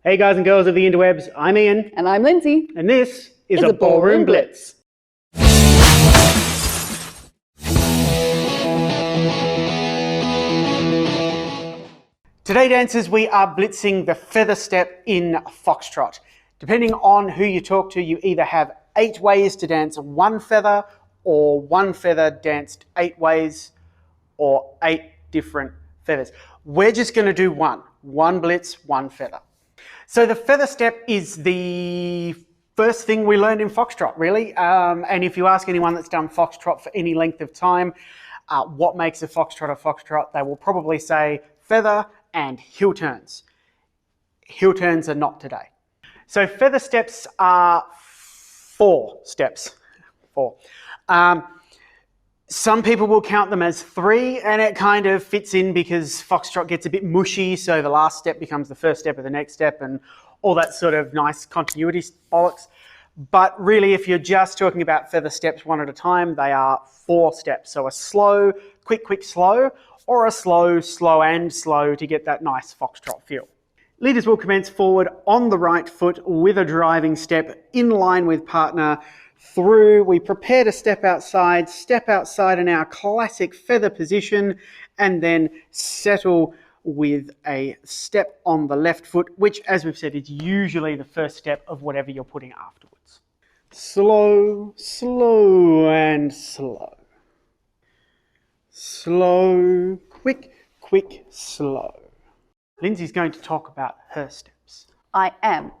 Hey guys and girls of the interwebs, I'm Ian. And I'm Lindsay. And this is a Ballroom Blitz. Today, dancers, we are blitzing the feather step in Foxtrot. Depending on who you talk to, you either have 8 ways to dance one feather, or one feather danced 8 ways, or 8 different feathers. We're just going to do one blitz, one feather. So the feather step is the first thing we learned in Foxtrot, really. And if you ask anyone that's done Foxtrot for any length of time, what makes a Foxtrot, they will probably say feather and heel turns. Heel turns are not today. So feather steps are 4 steps. 4. Some people will count them as 3, and it kind of fits in because Foxtrot gets a bit mushy, so the last step becomes the first step of the next step and all that sort of nice continuity bollocks. But really, if you're just talking about feather steps one at a time, they are 4 steps. So a slow, quick, slow, or a slow, slow and slow to get that nice Foxtrot feel. Leaders will commence forward on the right foot with a driving step in line with partner. Through, we prepare to step outside in our classic feather position, and then settle with a step on the left foot, which, as we've said, is usually the first step of whatever you're putting afterwards. Slow, slow and slow. Slow, quick, slow. Lindsay's going to talk about her steps. I am.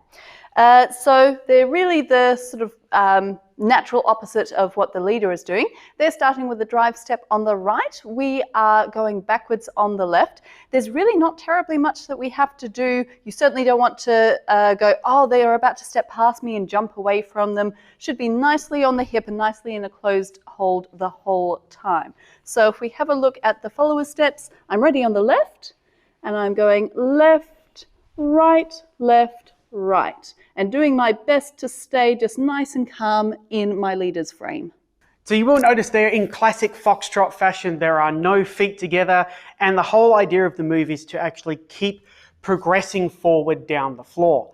So they're really the sort of natural opposite of what the leader is doing. They're starting with the drive step on the right. We are going backwards on the left. There's really not terribly much that we have to do. You certainly don't want to go, oh, they are about to step past me and jump away from them. Should be nicely on the hip and nicely in a closed hold the whole time. So if we have a look at the follower steps, I'm ready on the left, and I'm going left, right, and doing my best to stay just nice and calm in my leader's frame. So you will notice there, in classic Foxtrot fashion, there are no feet together, and the whole idea of the move is to actually keep progressing forward down the floor.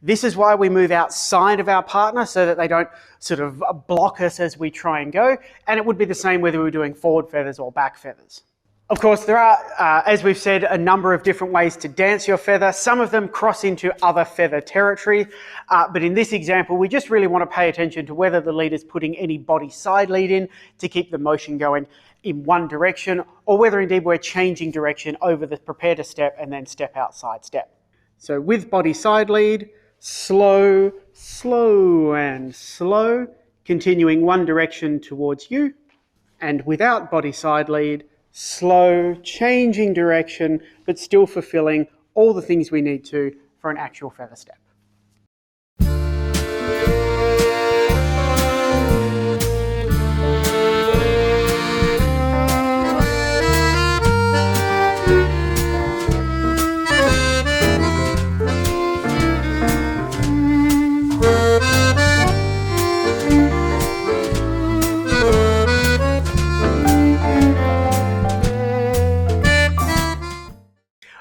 This is why we move outside of our partner, so that they don't sort of block us as we try and go, and it would be the same whether we were doing forward feathers or back feathers. Of course, there are, as we've said, a number of different ways to dance your feather. Some of them cross into other feather territory, but in this example, we just really want to pay attention to whether the leader's putting any body side lead in to keep the motion going in one direction, or whether indeed we're changing direction over the prepare to step and then step outside step. So with body side lead, slow, slow and slow, continuing one direction towards you, and without body side lead, slow, changing direction, but still fulfilling all the things we need to for an actual feather step.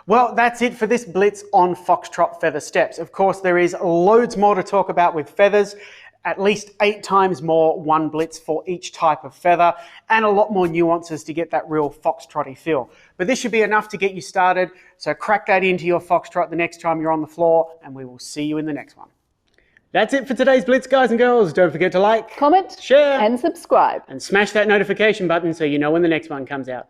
Well, that's it for this blitz on Foxtrot feather steps. Of course, there is loads more to talk about with feathers, at least 8 times more one blitz for each type of feather, and a lot more nuances to get that real Foxtrotty feel. But this should be enough to get you started, so crack that into your Foxtrot the next time you're on the floor, and we will see you in the next one. That's it for today's blitz, guys and girls. Don't forget to like, comment, share, and subscribe. And smash that notification button so you know when the next one comes out.